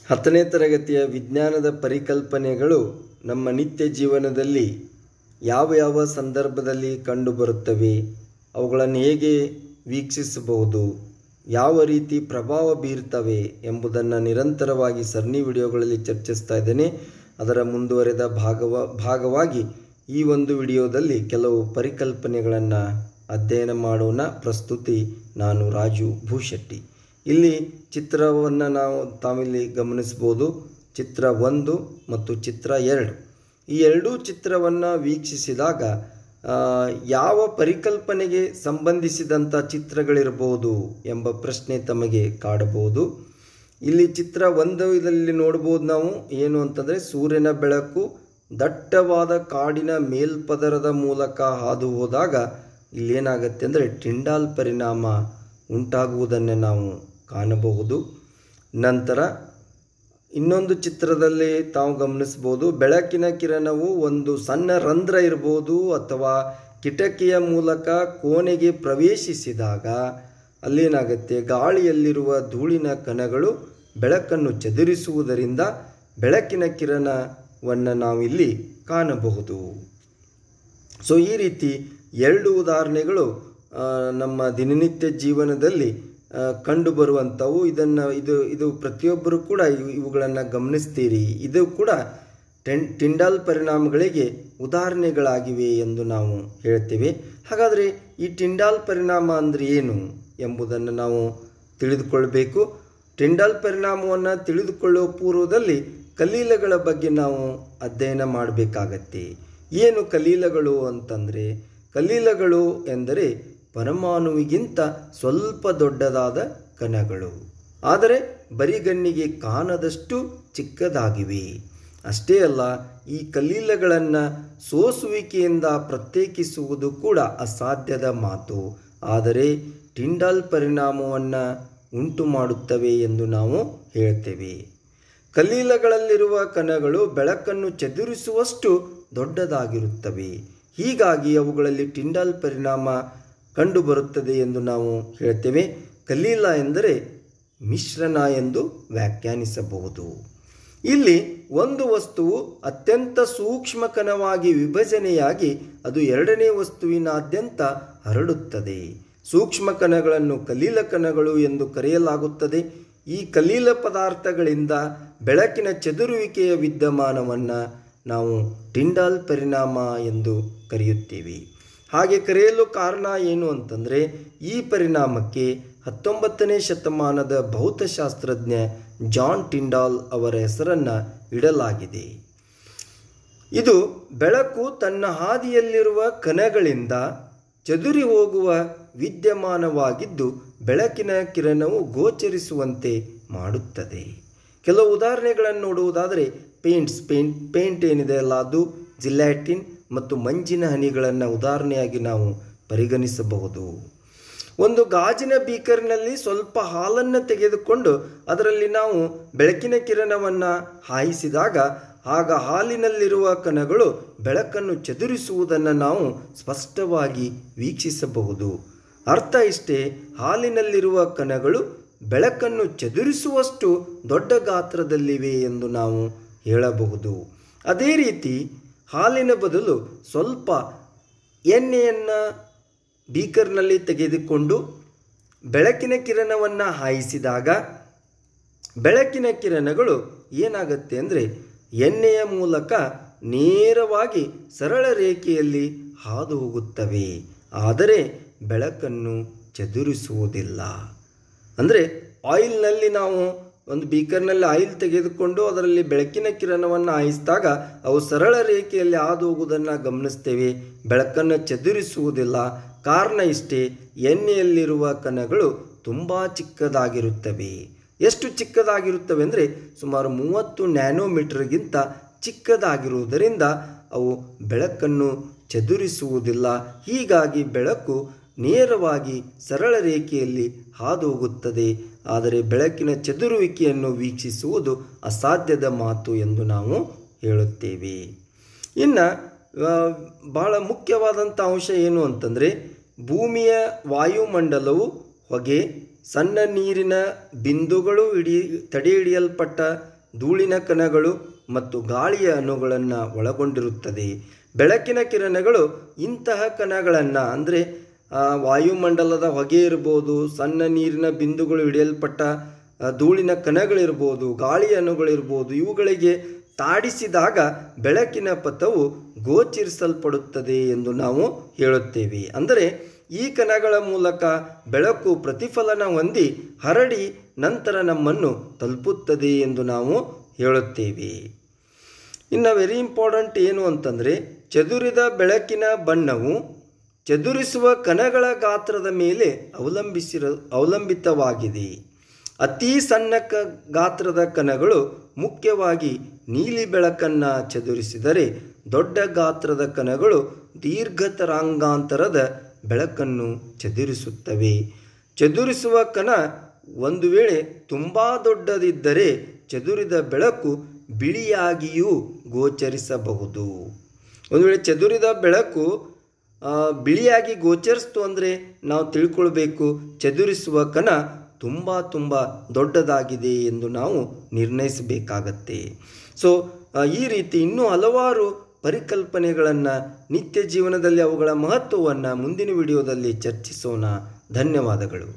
10ನೇ ತರಗತಿಯ ವಿಜ್ಞಾನದ ಪರಿಕಲ್ಪನೆಗಳು ನಮ್ಮ ನಿತ್ಯ ಜೀವನದಲ್ಲಿ ಯಾವ ಯಾವ ಸಂದರ್ಭದಲ್ಲಿ ಕಂಡುಬರುತ್ತವೆ, ಅವುಗಳನ್ನು ಹೇಗೆ ವೀಕ್ಷಿಸಬಹುದು, ಯಾವ ರೀತಿ ಪ್ರಭಾವ ಬೀರ್ತವೆ ಎಂಬುದನ್ನು ನಿರಂತರವಾಗಿ ಸರಣಿ ವಿಡಿಯೋಗಳಲ್ಲಿ ಚರ್ಚಿಸ್ತಾ ಇದ್ದೇನೆ. ಅದರ ಮುಂದುವರೆದ ಭಾಗವಾಗಿ ಈ ಒಂದು ವಿಡಿಯೋದಲ್ಲಿ ಕೆಲವು ಪರಿಕಲ್ಪನೆಗಳನ್ನು ಅಧ್ಯಯನ ಮಾಡೋಣ. ಪ್ರಸ್ತುತಿ ನಾನು ರಾಜು ಭೂಶೆಟ್ಟಿ. ಇಲ್ಲಿ ಚಿತ್ರವನ್ನು ತಾವಿಲ್ಲಿ ಗಮನಿಸ್ಬೋದು. ಚಿತ್ರ 1 ಮತ್ತು ಚಿತ್ರ 2. ಈ ಎರಡೂ ಚಿತ್ರವನ್ನು ವೀಕ್ಷಿಸಿದಾಗ ಯಾವ ಪರಿಕಲ್ಪನೆಗೆ ಸಂಬಂಧಿಸಿದಂಥ ಚಿತ್ರಗಳಿರ್ಬೋದು ಎಂಬ ಪ್ರಶ್ನೆ ತಮಗೆ ಕಾಡಬಹುದು. ಇಲ್ಲಿ ಚಿತ್ರ 1 ಇದರಲ್ಲಿ ನೋಡ್ಬೋದು ನಾವು ಏನು ಅಂತಂದರೆ, ಸೂರ್ಯನ ಬೆಳಕು ದಟ್ಟವಾದ ಕಾಡಿನ ಮೇಲ್ಪದರದ ಮೂಲಕ ಹಾದು ಹೋದಾಗ ಇಲ್ಲೇನಾಗುತ್ತೆ ಅಂದರೆ ಟಿಂಡಾಲ್ ಪರಿಣಾಮ ಉಂಟಾಗುವುದನ್ನು ನಾವು ಕಾಣಬಹುದು. ನಂತರ ಇನ್ನೊಂದು ಚಿತ್ರದಲ್ಲಿ ತಾವು ಗಮನಿಸ್ಬೋದು, ಬೆಳಕಿನ ಕಿರಣವು ಒಂದು ಸಣ್ಣ ರಂಧ್ರ ಇರ್ಬೋದು ಅಥವಾ ಕಿಟಕಿಯ ಮೂಲಕ ಕೋಣೆಗೆ ಪ್ರವೇಶಿಸಿದಾಗ ಅಲ್ಲೇನಾಗುತ್ತೆ, ಗಾಳಿಯಲ್ಲಿರುವ ಧೂಳಿನ ಕಣಗಳು ಬೆಳಕನ್ನು ಚದುರಿಸುವುದರಿಂದ ಬೆಳಕಿನ ಕಿರಣವನ್ನು ನಾವಿಲ್ಲಿ ಕಾಣಬಹುದು. ಸೊ ಈ ರೀತಿ ಎರಡು ಉದಾಹರಣೆಗಳು ನಮ್ಮ ದಿನನಿತ್ಯ ಜೀವನದಲ್ಲಿ ಕಂಡುಬರುವಂಥವು. ಇದು ಪ್ರತಿಯೊಬ್ಬರು ಕೂಡ ಇವುಗಳನ್ನು ಗಮನಿಸ್ತೀರಿ. ಇದು ಕೂಡ ಟಿಂಡಾಲ್ ಪರಿಣಾಮಗಳಿಗೆ ಉದಾಹರಣೆಗಳಾಗಿವೆ ಎಂದು ನಾವು ಹೇಳ್ತೇವೆ. ಹಾಗಾದರೆ ಈ ಟಿಂಡಾಲ್ ಪರಿಣಾಮ ಅಂದರೆ ಏನು ಎಂಬುದನ್ನು ನಾವು ತಿಳಿದುಕೊಳ್ಬೇಕು. ಟಿಂಡಾಲ್ ಪರಿಣಾಮವನ್ನು ತಿಳಿದುಕೊಳ್ಳುವ ಪೂರ್ವದಲ್ಲಿ ಕಲೀಲಗಳ ಬಗ್ಗೆ ನಾವು ಅಧ್ಯಯನ ಮಾಡಬೇಕಾಗತ್ತೆ. ಏನು ಕಲೀಲಗಳು ಅಂತಂದರೆ, ಕಲೀಲಗಳು ಎಂದರೆ ಪರಮಾಣುವಿಗಿಂತ ಸ್ವಲ್ಪ ದೊಡ್ಡದಾದ ಕಣಗಳು, ಆದರೆ ಬರಿಗಣ್ಣಿಗೆ ಕಾಣದಷ್ಟು ಚಿಕ್ಕದಾಗಿವೆ. ಅಷ್ಟೇ ಅಲ್ಲ, ಈ ಕಲೀಲಗಳನ್ನು ಸೋಸುವಿಕೆಯಿಂದ ಪ್ರತ್ಯೇಕಿಸುವುದು ಕೂಡ ಅಸಾಧ್ಯದ ಮಾತು. ಆದರೆ ಟಿಂಡಾಲ್ ಪರಿಣಾಮವನ್ನು ಉಂಟು ಮಾಡುತ್ತವೆ ಎಂದು ನಾವು ಹೇಳ್ತೇವೆ. ಕಲೀಲಗಳಲ್ಲಿರುವ ಕಣಗಳು ಬೆಳಕನ್ನು ಚದುರಿಸುವಷ್ಟು ದೊಡ್ಡದಾಗಿರುತ್ತವೆ. ಹೀಗಾಗಿ ಅವುಗಳಲ್ಲಿ ಟಿಂಡಾಲ್ ಪರಿಣಾಮ ಕಂಡುಬರುತ್ತದೆ ಎಂದು ನಾವು ಹೇಳ್ತೇವೆ. ಕಲೀಲ ಎಂದರೆ ಮಿಶ್ರಣ ಎಂದು ವ್ಯಾಖ್ಯಾನಿಸಬಹುದು. ಇಲ್ಲಿ ಒಂದು ವಸ್ತುವು ಅತ್ಯಂತ ಸೂಕ್ಷ್ಮ ಕಣವಾಗಿ ವಿಭಜನೆಯಾಗಿ ಅದು ಎರಡನೇ ವಸ್ತುವಿನಾದ್ಯಂತ ಹರಡುತ್ತದೆ. ಸೂಕ್ಷ್ಮ ಕಣಗಳನ್ನು ಕಲೀಲ ಕಣಗಳು ಎಂದು ಕರೆಯಲಾಗುತ್ತದೆ. ಈ ಕಲೀಲ ಪದಾರ್ಥಗಳಿಂದ ಬೆಳಕಿನ ಚದುರುವಿಕೆಯ ವಿದ್ಯಮಾನವನ್ನು ನಾವು ಟಿಂಡಾಲ್ ಪರಿಣಾಮ ಎಂದು ಕರೆಯುತ್ತೇವೆ. ಹಾಗೆ ಕರೆಯಲು ಕಾರಣ ಏನು ಅಂತಂದರೆ, ಈ ಪರಿಣಾಮಕ್ಕೆ 19ನೇ ಶತಮಾನದ ಭೌತಶಾಸ್ತ್ರಜ್ಞ ಜಾನ್ ಟಿಂಡಾಲ್ ಅವರ ಹೆಸರನ್ನು ಇಡಲಾಗಿದೆ. ಇದು ಬೆಳಕು ತನ್ನ ಹಾದಿಯಲ್ಲಿರುವ ಕಣಗಳಿಂದ ಚದುರಿ ಹೋಗುವ ವಿದ್ಯಮಾನವಾಗಿದ್ದು ಬೆಳಕಿನ ಕಿರಣವು ಗೋಚರಿಸುವಂತೆ ಮಾಡುತ್ತದೆ. ಕೆಲವು ಉದಾಹರಣೆಗಳನ್ನು ನೋಡುವುದಾದರೆ ಪೇಂಟ್ ಏನಿದೆ ಅಲ್ಲ, ಅದು ಜಿಲ್ಯಾಟಿನ್ ಮತ್ತು ಮಂಜಿನ ಹನಿಗಳನ್ನು ಉದಾಹರಣೆಯಾಗಿ ನಾವು ಪರಿಗಣಿಸಬಹುದು. ಒಂದು ಗಾಜಿನ ಬೀಕರ್ನಲ್ಲಿ ಸ್ವಲ್ಪ ಹಾಲನ್ನು ತೆಗೆದುಕೊಂಡು ಅದರಲ್ಲಿ ನಾವು ಬೆಳಕಿನ ಕಿರಣವನ್ನು ಹಾಯಿಸಿದಾಗ ಆಗ ಹಾಲಿನಲ್ಲಿರುವ ಕಣಗಳು ಬೆಳಕನ್ನು ಚದುರಿಸುವುದನ್ನು ನಾವು ಸ್ಪಷ್ಟವಾಗಿ ವೀಕ್ಷಿಸಬಹುದು. ಅರ್ಥ ಇಷ್ಟೇ, ಹಾಲಿನಲ್ಲಿರುವ ಕಣಗಳು ಬೆಳಕನ್ನು ಚದುರಿಸುವಷ್ಟು ದೊಡ್ಡ ಗಾತ್ರದಲ್ಲಿವೆ ಎಂದು ನಾವು ಹೇಳಬಹುದು. ಅದೇ ರೀತಿ ಹಾಲಿನ ಬದಲು ಸ್ವಲ್ಪ ಎಣ್ಣೆಯನ್ನು ಬೀಕರ್ನಲ್ಲಿ ತೆಗೆದುಕೊಂಡು ಬೆಳಕಿನ ಕಿರಣವನ್ನು ಹಾಯಿಸಿದಾಗ ಬೆಳಕಿನ ಕಿರಣಗಳು ಏನಾಗುತ್ತೆ ಅಂದರೆ ಎಣ್ಣೆಯ ಮೂಲಕ ನೇರವಾಗಿ ಸರಳ ರೇಖೆಯಲ್ಲಿ ಹಾದು ಹೋಗುತ್ತವೆ, ಆದರೆ ಬೆಳಕನ್ನು ಚದುರಿಸುವುದಿಲ್ಲ. ಅಂದರೆ ಆಯಿಲ್ನಲ್ಲಿ ನಾವು ಒಂದು ಬೀಕರ್ನಲ್ಲಿ ಆಯಿಲ್ ತೆಗೆದುಕೊಂಡು ಅದರಲ್ಲಿ ಬೆಳಕಿನ ಕಿರಣವನ್ನು ಹಾಯಿಸಿದಾಗ ಅವು ಸರಳ ರೇಖೆಯಲ್ಲಿ ಹಾದು ಹೋಗುವುದನ್ನು ಗಮನಿಸ್ತೇವೆ, ಬೆಳಕನ್ನು ಚದುರಿಸುವುದಿಲ್ಲ. ಕಾರಣ ಇಷ್ಟೇ, ಎಣ್ಣೆಯಲ್ಲಿರುವ ಕಣಗಳು ತುಂಬ ಚಿಕ್ಕದಾಗಿರುತ್ತವೆ. ಎಷ್ಟು ಚಿಕ್ಕದಾಗಿರುತ್ತವೆ ಅಂದರೆ ಸುಮಾರು 30 ನ್ಯಾನೋಮೀಟರ್ಗಿಂತ ಚಿಕ್ಕದಾಗಿರುವುದರಿಂದ ಅವು ಬೆಳಕನ್ನು ಚದುರಿಸುವುದಿಲ್ಲ. ಹೀಗಾಗಿ ಬೆಳಕು ನೇರವಾಗಿ ಸರಳ ರೇಖೆಯಲ್ಲಿ ಹಾದು ಹೋಗುತ್ತದೆ, ಆದರೆ ಬೆಳಕಿನ ಚದುರುವಿಕೆಯನ್ನು ವೀಕ್ಷಿಸುವುದು ಅಸಾಧ್ಯದ ಮಾತು ಎಂದು ನಾವು ಹೇಳುತ್ತೇವೆ. ಇನ್ನು ಬಹಳ ಮುಖ್ಯವಾದಂಥ ಅಂಶ ಏನು ಅಂತಂದರೆ, ಭೂಮಿಯ ವಾಯುಮಂಡಲವು ಹೊಗೆ, ಸಣ್ಣ ನೀರಿನ ಬಿಂದುಗಳು ತಡೆಹಿಡಿಯಲ್ಪಟ್ಟ ಧೂಳಿನ ಕಣಗಳು ಮತ್ತು ಗಾಳಿಯ ಅಣುಗಳನ್ನು ಒಳಗೊಂಡಿರುತ್ತದೆ. ಬೆಳಕಿನ ಕಿರಣಗಳು ಇಂತಹ ಕಣಗಳನ್ನು ಅಂದರೆ ವಾಯುಮಂಡಲದ ಹೊಗೆ ಇರ್ಬೋದು, ಸಣ್ಣ ನೀರಿನ ಬಿಂದುಗಳು ಹಿಡಿಯಲ್ಪಟ್ಟ ಧೂಳಿನ ಕಣಗಳಿರ್ಬೋದು, ಗಾಳಿಯ ಅಣುಗಳಿರ್ಬೋದು, ಇವುಗಳಿಗೆ ತಾಡಿಸಿದಾಗ ಬೆಳಕಿನ ಪಥವು ಗೋಚರಿಸಲ್ಪಡುತ್ತದೆ ಎಂದು ನಾವು ಹೇಳುತ್ತೇವೆ. ಅಂದರೆ ಈ ಕಣಗಳ ಮೂಲಕ ಬೆಳಕು ಪ್ರತಿಫಲನ ಹೊಂದಿ ಹರಡಿ ನಂತರ ನಮ್ಮನ್ನು ತಲುಪುತ್ತದೆ ಎಂದು ನಾವು ಹೇಳುತ್ತೇವೆ. ಇನ್ನು ವೆರಿ ಇಂಪಾರ್ಟೆಂಟ್ ಏನು ಅಂತಂದರೆ, ಚದುರಿದ ಬೆಳಕಿನ ಬಣ್ಣವು ಚದುರಿಸುವ ಕಣಗಳ ಗಾತ್ರದ ಮೇಲೆ ಅವಲಂಬಿತವಾಗಿದೆ. ಅತಿ ಸಣ್ಣ ಗಾತ್ರದ ಕಣಗಳು ಮುಖ್ಯವಾಗಿ ನೀಲಿ ಬೆಳಕನ್ನು ಚದುರಿಸಿದರೆ, ದೊಡ್ಡ ಗಾತ್ರದ ಕಣಗಳು ದೀರ್ಘ ತರಂಗಾಂತರದ ಬೆಳಕನ್ನು ಚದುರಿಸುತ್ತವೆ. ಚದುರಿಸುವ ಕಣ ಒಂದು ವೇಳೆ ತುಂಬ ದೊಡ್ಡದಿದ್ದರೆ ಚದುರಿದ ಬೆಳಕು ಬಿಳಿಯಾಗಿಯೂ ಗೋಚರಿಸಬಹುದು. ಒಂದು ವೇಳೆ ಚದುರಿದ ಬೆಳಕು ಬಿಳಿಯಾಗಿ ಗೋಚರಿಸ್ತು ಅಂದರೆ ನಾವು ತಿಳ್ಕೊಳ್ಬೇಕು ಚದುರಿಸುವ ಕಣ ತುಂಬ ದೊಡ್ಡದಾಗಿದೆ ಎಂದು ನಾವು ನಿರ್ಣಯಿಸಬೇಕಾಗತ್ತೆ. ಸೊ ಈ ರೀತಿ ಇನ್ನೂ ಹಲವಾರು ಪರಿಕಲ್ಪನೆಗಳನ್ನು ನಿತ್ಯ ಜೀವನದಲ್ಲಿ ಅವುಗಳ ಮಹತ್ವವನ್ನು ಮುಂದಿನ ವಿಡಿಯೋದಲ್ಲಿ ಚರ್ಚಿಸೋಣ. ಧನ್ಯವಾದಗಳು.